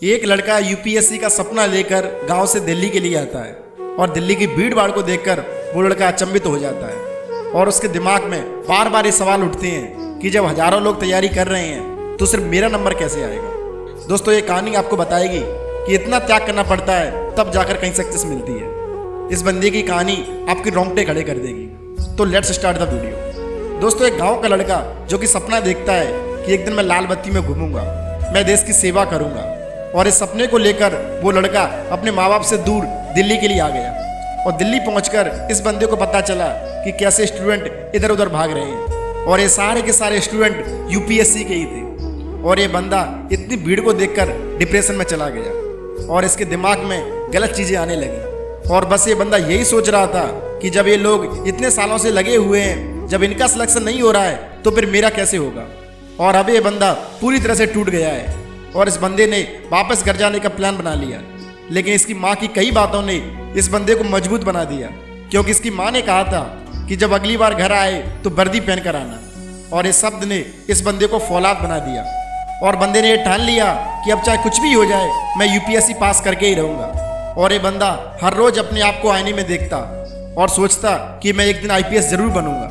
एक लड़का यूपीएससी का सपना लेकर गांव से दिल्ली के लिए आता है और दिल्ली की भीड़ भाड़ को देखकर वो लड़का अचंभित हो जाता है और उसके दिमाग में बार बार ये सवाल उठते हैं कि जब हजारों लोग तैयारी कर रहे हैं तो सिर्फ मेरा नंबर कैसे आएगा। दोस्तों, ये कहानी आपको बताएगी कि इतना त्याग करना पड़ता है तब जाकर कहीं सक्सेस मिलती है। इस बंदे की कहानी आपके रोंगटे खड़े कर देगी। तो लेट्स स्टार्ट द वीडियो। दोस्तों, एक गाँव का लड़का जो कि सपना देखता है कि एक दिन मैं लाल बत्ती में घूमूंगा, मैं देश की सेवा करूंगा, और इस सपने को लेकर वो लड़का अपने माँ बाप से दूर दिल्ली के लिए आ गया। और दिल्ली पहुंचकर इस बंदे को पता चला कि कैसे स्टूडेंट इधर उधर भाग रहे हैं और ये सारे के सारे स्टूडेंट यूपीएससी के ही थे। और ये बंदा इतनी भीड़ को देखकर डिप्रेशन में चला गया और इसके दिमाग में गलत चीज़ें आने लगी। और बस ये बंदा यही सोच रहा था कि जब ये लोग इतने सालों से लगे हुए हैं, जब इनका सिलेक्शन नहीं हो रहा है तो फिर मेरा कैसे होगा। और अब ये बंदा पूरी तरह से टूट गया है और इस बंदे ने वापस घर जाने का प्लान बना लिया। लेकिन इसकी माँ की कई बातों ने इस बंदे को मजबूत बना दिया, क्योंकि इसकी माँ ने कहा था कि जब अगली बार घर आए तो वर्दी पहन कर आना। और इस शब्द ने इस बंदे को फौलाद बना दिया और बंदे ने ये ठान लिया कि अब चाहे कुछ भी हो जाए मैं यूपीएससी पास करके ही रहूँगा। और ये बंदा हर रोज अपने आप को आईने में देखता और सोचता कि मैं एक दिन आईपीएस जरूर बनूंगा,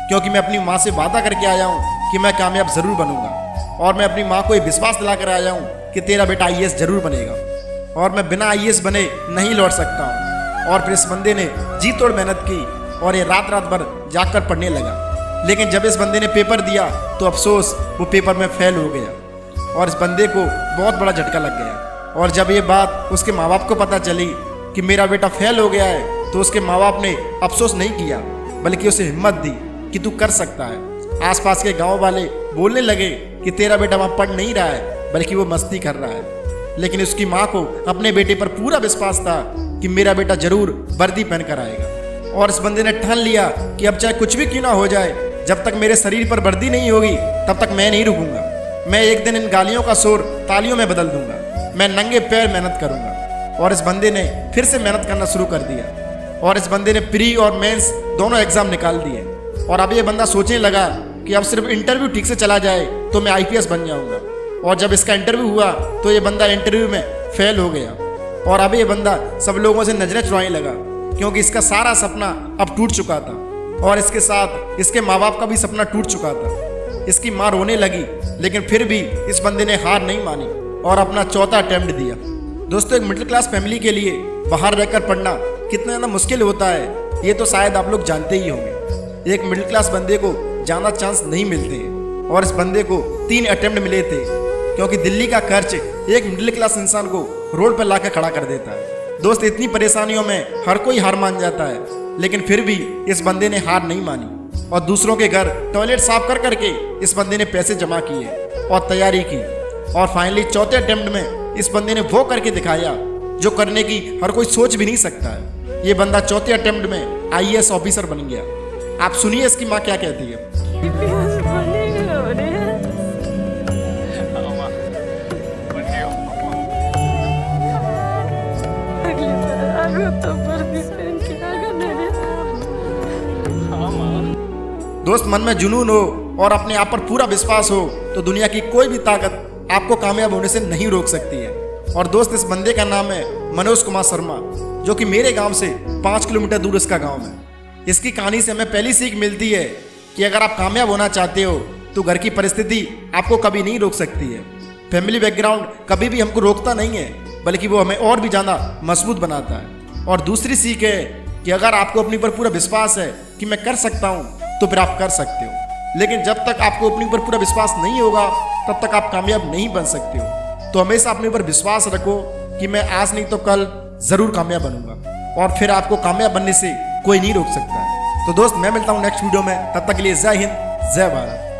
क्योंकि मैं अपनी माँ से वादा करके आया हूँ कि मैं कामयाब जरूर बनूंगा। और मैं अपनी माँ को ये विश्वास दिला कर आया हूँ कि तेरा बेटा आईएएस जरूर बनेगा और मैं बिना आईएएस बने नहीं लौट सकता हूँ। और फिर इस बंदे ने जी तोड़ मेहनत की और ये रात रात भर जाकर पढ़ने लगा। लेकिन जब इस बंदे ने पेपर दिया तो अफसोस वो पेपर में फेल हो गया और इस बंदे को बहुत बड़ा झटका लग गया। और जब ये बात उसके माँ बाप को पता चली कि मेरा बेटा फेल हो गया है तो उसके माँ बाप ने अफसोस नहीं किया, बल्कि उसे हिम्मत दी कि तू कर सकता है। आसपास के गांव वाले बोलने लगे कि तेरा बेटा वहाँ पढ़ नहीं रहा है बल्कि वो मस्ती कर रहा है। लेकिन उसकी माँ को अपने बेटे पर पूरा विश्वास था कि मेरा बेटा जरूर वर्दी पहन कर आएगा। और इस बंदे ने ठान लिया कि अब चाहे कुछ भी क्यों ना हो जाए, जब तक मेरे शरीर पर वर्दी नहीं होगी तब तक मैं नहीं रुकूंगा। मैं एक दिन इन गालियों का शोर तालियों में बदल दूंगा। मैं नंगे पैर मेहनत करूंगा। और इस बंदे ने फिर से मेहनत करना शुरू कर दिया और इस बंदे ने प्री और मेंस दोनों एग्जाम निकाल दिए। और अब ये बंदा सोचने लगा कि अब सिर्फ इंटरव्यू ठीक से चला जाए तो मैं आईपीएस बन जाऊंगा। और जब इसका इंटरव्यू हुआ तो ये बंदा इंटरव्यू में फेल हो गया। और अब ये बंदा सब लोगों से नजरें चुराने लगा, क्योंकि इसका सारा सपना अब टूट चुका था और इसके साथ इसके माँ बाप का भी सपना टूट चुका था। इसकी माँ रोने लगी, लेकिन फिर भी इस बंदे ने हार नहीं मानी और अपना चौथा अटेम्प्ट दिया। दोस्तों, एक मिडिल क्लास फैमिली के लिए बाहर रहकर पढ़ना कितना ज़्यादा मुश्किल होता है ये तो शायद आप लोग जानते ही होंगे। एक मिडिल क्लास बंदे को ज़्यादा चांस नहीं मिलते और इस बंदे को 3 अटेम्प्ट मिले थे, क्योंकि दिल्ली का खर्च एक मिडिल क्लास इंसान को रोड पर लाकर खड़ा कर देता है। दोस्त, इतनी परेशानियों में हर कोई हार मान जाता है, लेकिन फिर भी इस बंदे ने हार नहीं मानी और दूसरों के घर टॉयलेट साफ कर करके इस बंदे ने पैसे जमा किए और तैयारी की। और फाइनली चौथे अटेम्प्ट में इस बंदे ने वो करके दिखाया जो करने की हर कोई सोच भी नहीं सकता है। ये बंदा चौथे अटेम्प्ट में आईएएस ऑफिसर बन गया। आप सुनिए इसकी माँ क्या कहती है। दोस्त, मन में जुनून हो और अपने आप पर पूरा विश्वास हो तो दुनिया की कोई भी ताकत आपको कामयाब होने से नहीं रोक सकती है। और दोस्त, इस बंदे का नाम है मनोज कुमार शर्मा, जो कि मेरे गांव से 5 किलोमीटर दूर इसका गांव है। इसकी कहानी से हमें पहली सीख मिलती है कि अगर आप कामयाब होना चाहते हो तो घर की परिस्थिति आपको कभी नहीं रोक सकती है। फैमिली बैकग्राउंड कभी भी हमको रोकता नहीं है, बल्कि वो हमें और भी ज़्यादा मजबूत बनाता है। और दूसरी सीख है कि अगर आपको अपने पर पूरा विश्वास है कि मैं कर सकता हूँ तो फिर आप कर सकते हो। लेकिन जब तक आपको अपने ऊपर पूरा विश्वास नहीं होगा तब तक आप कामयाब नहीं बन सकते हो। तो हमेशा अपने ऊपर विश्वास रखो कि मैं आज नहीं तो कल ज़रूर कामयाब बनूंगा, और फिर आपको कामयाब बनने से कोई नहीं रोक सकता है। तो दोस्त, मैं मिलता हूँ नेक्स्ट वीडियो में। तब तक के लिए जय हिंद, जय भारत।